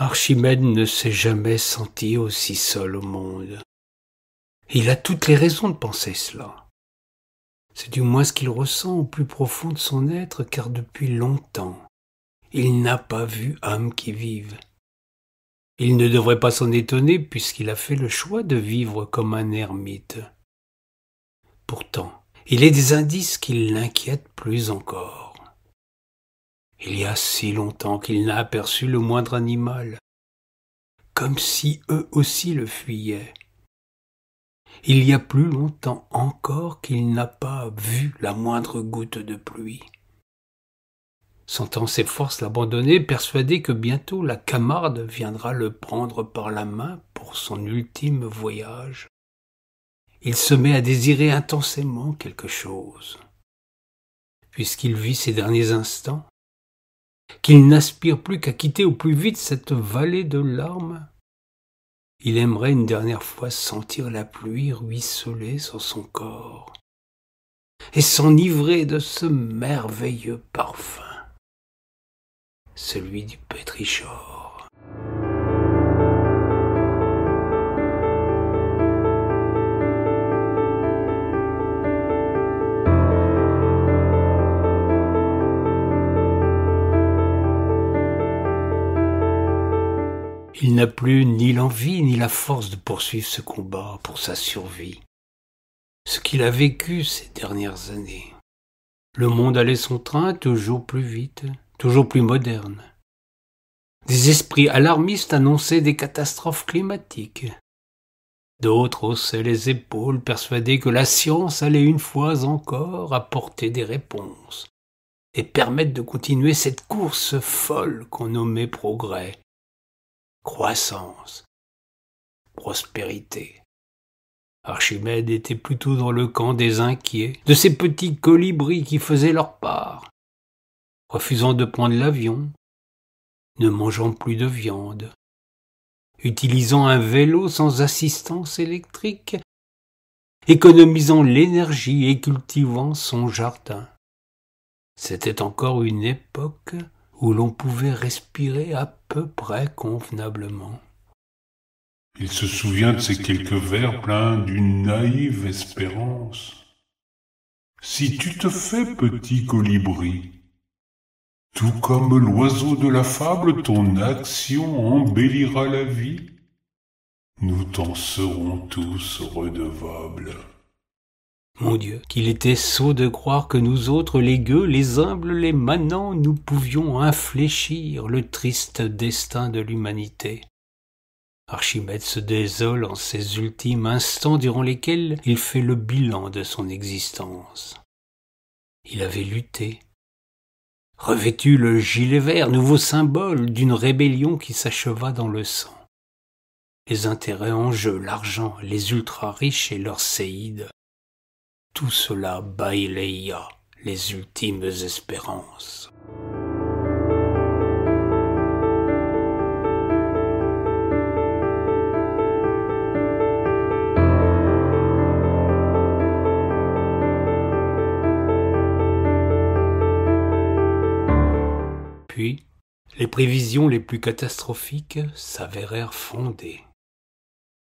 Archimède ne s'est jamais senti aussi seul au monde. Il a toutes les raisons de penser cela. C'est du moins ce qu'il ressent au plus profond de son être, car depuis longtemps, il n'a pas vu âme qui vive. Il ne devrait pas s'en étonner puisqu'il a fait le choix de vivre comme un ermite. Pourtant, il est des indices qui l'inquiètent plus encore. Il y a si longtemps qu'il n'a aperçu le moindre animal, comme si eux aussi le fuyaient. Il y a plus longtemps encore qu'il n'a pas vu la moindre goutte de pluie. Sentant ses forces l'abandonner, persuadé que bientôt la Camarde viendra le prendre par la main pour son ultime voyage, il se met à désirer intensément quelque chose. Puisqu'il vit ses derniers instants, qu'il n'aspire plus qu'à quitter au plus vite cette vallée de larmes, il aimerait une dernière fois sentir la pluie ruisseler sur son corps et s'enivrer de ce merveilleux parfum, celui du pétrichor. Il n'a plus ni l'envie ni la force de poursuivre ce combat pour sa survie. Ce qu'il a vécu ces dernières années. Le monde allait son train toujours plus vite, toujours plus moderne. Des esprits alarmistes annonçaient des catastrophes climatiques. D'autres haussaient les épaules, persuadés que la science allait une fois encore apporter des réponses et permettre de continuer cette course folle qu'on nommait progrès. Croissance, prospérité. Archimède était plutôt dans le camp des inquiets, de ces petits colibris qui faisaient leur part, refusant de prendre l'avion, ne mangeant plus de viande, utilisant un vélo sans assistance électrique, économisant l'énergie et cultivant son jardin. C'était encore une époque où l'on pouvait respirer à peu près convenablement. Il se souvient de ces quelques vers pleins d'une naïve espérance. Si tu te fais petit colibri, tout comme l'oiseau de la fable, ton action embellira la vie. Nous t'en serons tous redevables. Mon Dieu, qu'il était sot de croire que nous autres, les gueux, les humbles, les manants, nous pouvions infléchir le triste destin de l'humanité. Archimède se désole en ces ultimes instants durant lesquels il fait le bilan de son existence. Il avait lutté, revêtu le gilet vert, nouveau symbole d'une rébellion qui s'acheva dans le sang. Les intérêts en jeu, l'argent, les ultra-riches et leurs séides, tout cela bailaya les ultimes espérances. Puis, les prévisions les plus catastrophiques s'avérèrent fondées.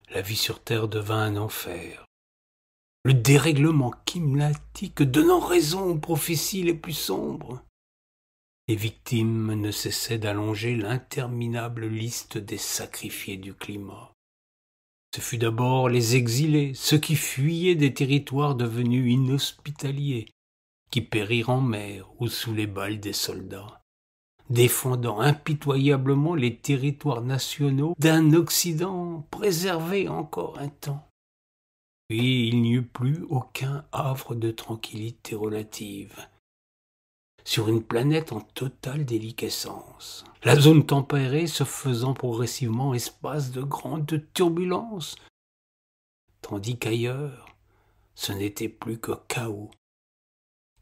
La vie sur Terre devint un enfer. Le dérèglement climatique donnant raison aux prophéties les plus sombres. Les victimes ne cessaient d'allonger l'interminable liste des sacrifiés du climat. Ce fut d'abord les exilés, ceux qui fuyaient des territoires devenus inhospitaliers, qui périrent en mer ou sous les balles des soldats, défendant impitoyablement les territoires nationaux d'un Occident préservé encore un temps. Puis il n'y eut plus aucun havre de tranquillité relative. Sur une planète en totale déliquescence, la zone tempérée se faisant progressivement espace de grandes turbulences, tandis qu'ailleurs, ce n'était plus que chaos,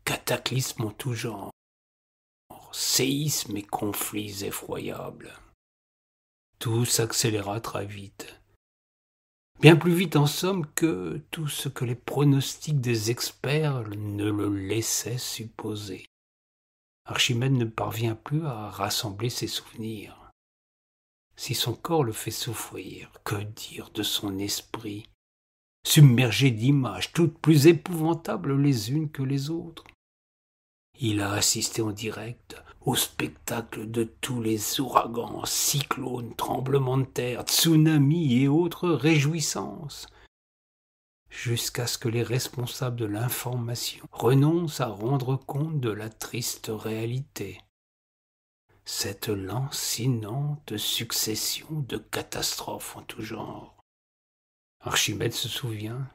cataclysmes en tout genre, séismes et conflits effroyables. Tout s'accéléra très vite. Bien plus vite en somme que tout ce que les pronostics des experts ne le laissaient supposer. Archimède ne parvient plus à rassembler ses souvenirs. Si son corps le fait souffrir, que dire de son esprit, submergé d'images toutes plus épouvantables les unes que les autres? Il a assisté en direct au spectacle de tous les ouragans, cyclones, tremblements de terre, tsunamis et autres réjouissances, jusqu'à ce que les responsables de l'information renoncent à rendre compte de la triste réalité. Cette lancinante succession de catastrophes en tout genre. Archimède se souvient.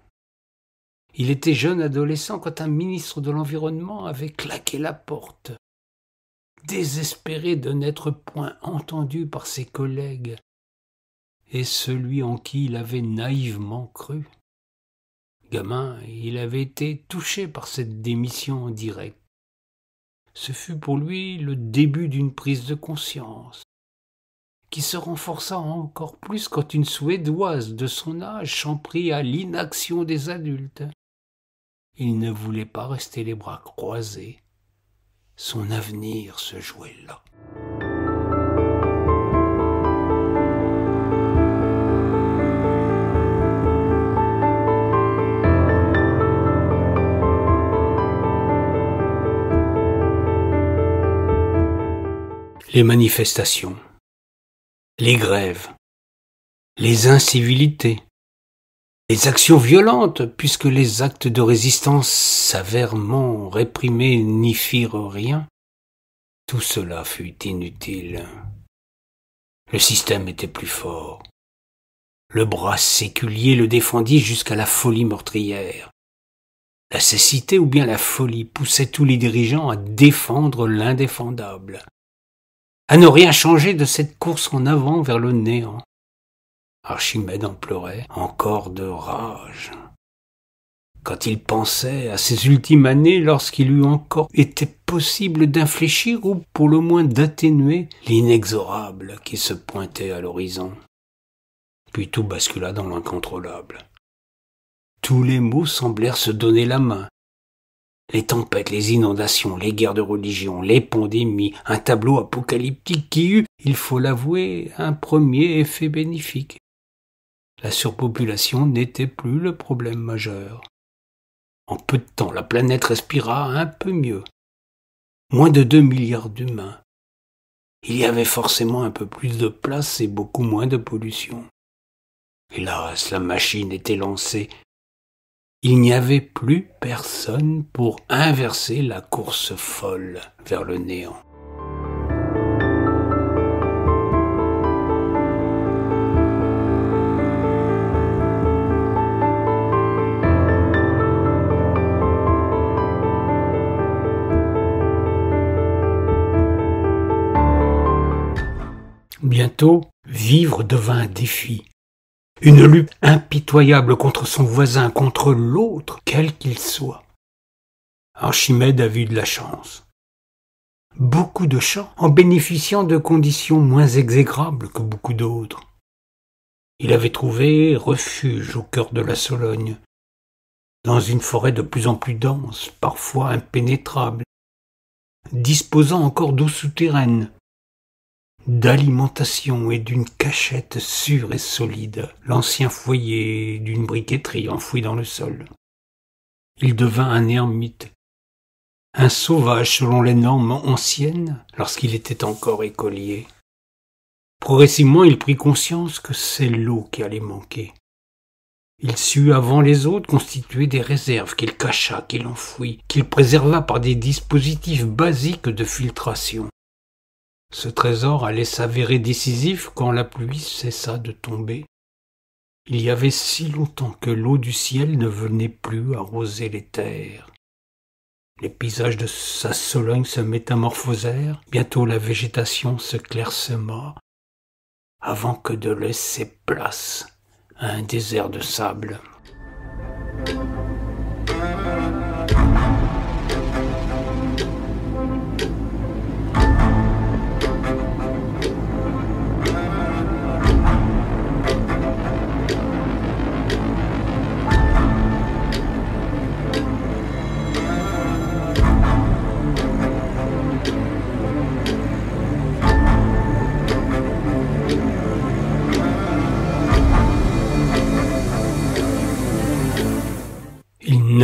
Il était jeune adolescent quand un ministre de l'Environnement avait claqué la porte, désespéré de n'être point entendu par ses collègues et celui en qui il avait naïvement cru. Gamin, il avait été touché par cette démission en direct. Ce fut pour lui le début d'une prise de conscience, qui se renforça encore plus quand une Suédoise de son âge s'en prit à l'inaction des adultes. Il ne voulait pas rester les bras croisés. Son avenir se jouait là. Les manifestations, les grèves, les incivilités, les actions violentes, puisque les actes de résistance sévèrement réprimés n'y firent rien, tout cela fut inutile. Le système était plus fort. Le bras séculier le défendit jusqu'à la folie meurtrière. La cécité ou bien la folie poussait tous les dirigeants à défendre l'indéfendable, à ne rien changer de cette course en avant vers le néant. Archimède en pleurait encore de rage. Quand il pensait à ses ultimes années, lorsqu'il eût encore été possible d'infléchir ou pour le moins d'atténuer l'inexorable qui se pointait à l'horizon. Puis tout bascula dans l'incontrôlable. Tous les maux semblèrent se donner la main. Les tempêtes, les inondations, les guerres de religion, les pandémies, un tableau apocalyptique qui eut, il faut l'avouer, un premier effet bénéfique. La surpopulation n'était plus le problème majeur. En peu de temps, la planète respira un peu mieux. Moins de 2 milliards d'humains. Il y avait forcément un peu plus de place et beaucoup moins de pollution. Hélas, la machine était lancée. Il n'y avait plus personne pour inverser la course folle vers le néant. Bientôt, vivre devint un défi. Une lutte impitoyable contre son voisin, contre l'autre, quel qu'il soit. Archimède a eu de la chance. Beaucoup de gens en bénéficiant de conditions moins exécrables que beaucoup d'autres. Il avait trouvé refuge au cœur de la Sologne, dans une forêt de plus en plus dense, parfois impénétrable, disposant encore d'eau souterraine, d'alimentation et d'une cachette sûre et solide, l'ancien foyer d'une briqueterie enfouie dans le sol. Il devint un ermite, un sauvage selon les normes anciennes lorsqu'il était encore écolier. Progressivement, il prit conscience que c'est l'eau qui allait manquer. Il sut avant les autres constituer des réserves qu'il cacha, qu'il enfouit, qu'il préserva par des dispositifs basiques de filtration. Ce trésor allait s'avérer décisif quand la pluie cessa de tomber. Il y avait si longtemps que l'eau du ciel ne venait plus arroser les terres. Les paysages de sa Sologne se métamorphosèrent, bientôt la végétation se clairsema, avant que de laisser place à un désert de sable.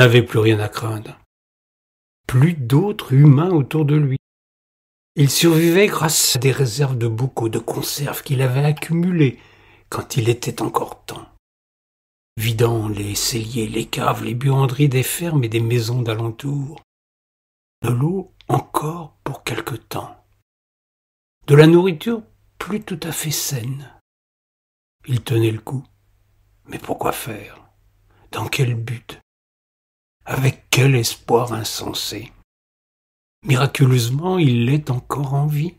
n'avait plus rien à craindre. Plus d'autres humains autour de lui. Il survivait grâce à des réserves de bocaux de conserve qu'il avait accumulées quand il était encore temps, vidant les celliers, les caves, les buanderies des fermes et des maisons d'alentour. De l'eau encore pour quelque temps. De la nourriture plus tout à fait saine. Il tenait le coup. Mais pourquoi faire? Dans quel but? Avec quel espoir insensé? Miraculeusement, il est encore en vie.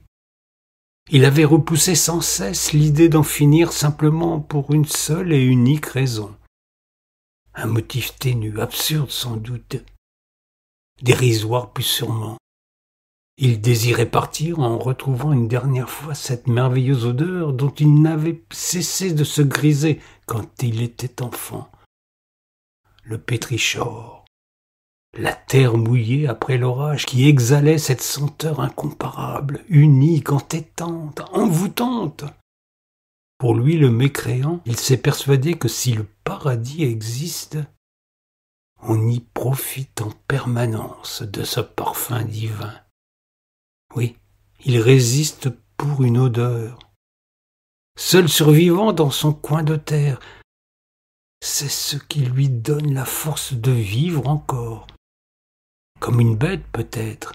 Il avait repoussé sans cesse l'idée d'en finir simplement pour une seule et unique raison. Un motif ténu, absurde sans doute, dérisoire plus sûrement. Il désirait partir en retrouvant une dernière fois cette merveilleuse odeur dont il n'avait cessé de se griser quand il était enfant. Le pétrichor, la terre mouillée après l'orage qui exhalait cette senteur incomparable, unique, entêtante, envoûtante. Pour lui, le mécréant, il s'est persuadé que si le paradis existe, on y profite en permanence de ce parfum divin. Oui, il résiste pour une odeur. Seul survivant dans son coin de terre, c'est ce qui lui donne la force de vivre encore. Comme une bête peut-être,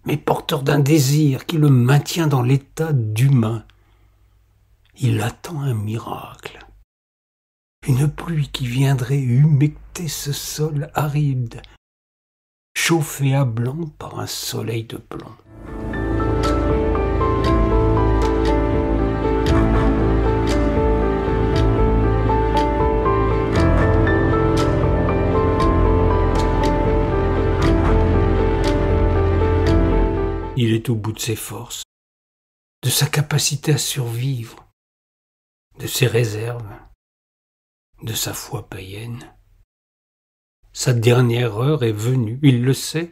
mais porteur d'un désir qui le maintient dans l'état d'humain. Il attend un miracle. Une pluie qui viendrait humecter ce sol aride, chauffé à blanc par un soleil de plomb. Il est au bout de ses forces, de sa capacité à survivre, de ses réserves, de sa foi païenne. Sa dernière heure est venue, il le sait.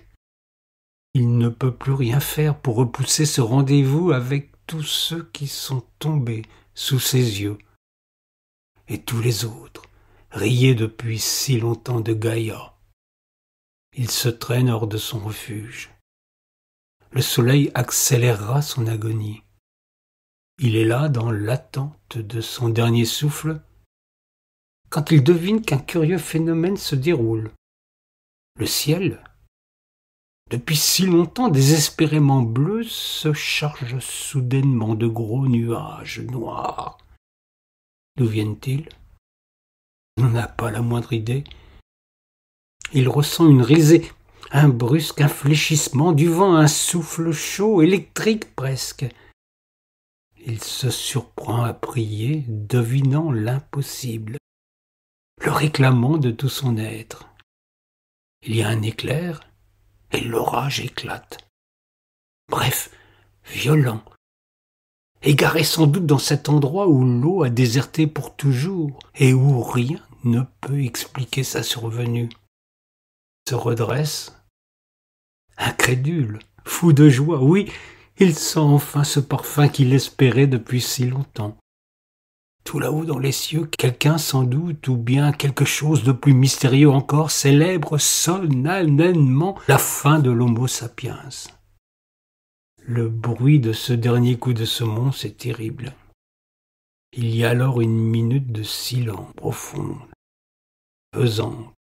Il ne peut plus rien faire pour repousser ce rendez-vous avec tous ceux qui sont tombés sous ses yeux, et tous les autres, rayés depuis si longtemps de Gaïa. Il se traîne hors de son refuge. Le soleil accélérera son agonie. Il est là dans l'attente de son dernier souffle, quand il devine qu'un curieux phénomène se déroule. Le ciel, depuis si longtemps désespérément bleu, se charge soudainement de gros nuages noirs. D'où viennent-ils? Il n'en a pas la moindre idée. Il ressent une risée, un brusque infléchissement du vent, un souffle chaud, électrique presque. Il se surprend à prier, devinant l'impossible, le réclamant de tout son être. Il y a un éclair, et l'orage éclate. Bref, violent, égaré sans doute dans cet endroit où l'eau a déserté pour toujours, et où rien ne peut expliquer sa survenue. Se redresse, incrédule, fou de joie, oui, il sent enfin ce parfum qu'il espérait depuis si longtemps. Tout là-haut dans les cieux, quelqu'un sans doute, ou bien quelque chose de plus mystérieux encore, célèbre solennellement la fin de l'Homo sapiens. Le bruit de ce dernier coup de semonce est terrible. Il y a alors une minute de silence profonde, pesante,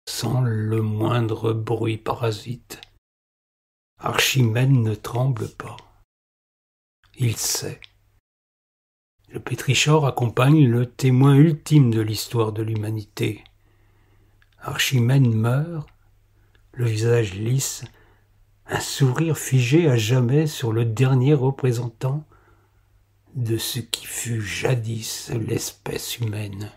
sans le moindre bruit parasite. Archimède ne tremble pas. Il sait. Le pétrichor accompagne le témoin ultime de l'histoire de l'humanité. Archimède meurt, le visage lisse, un sourire figé à jamais sur le dernier représentant de ce qui fut jadis l'espèce humaine.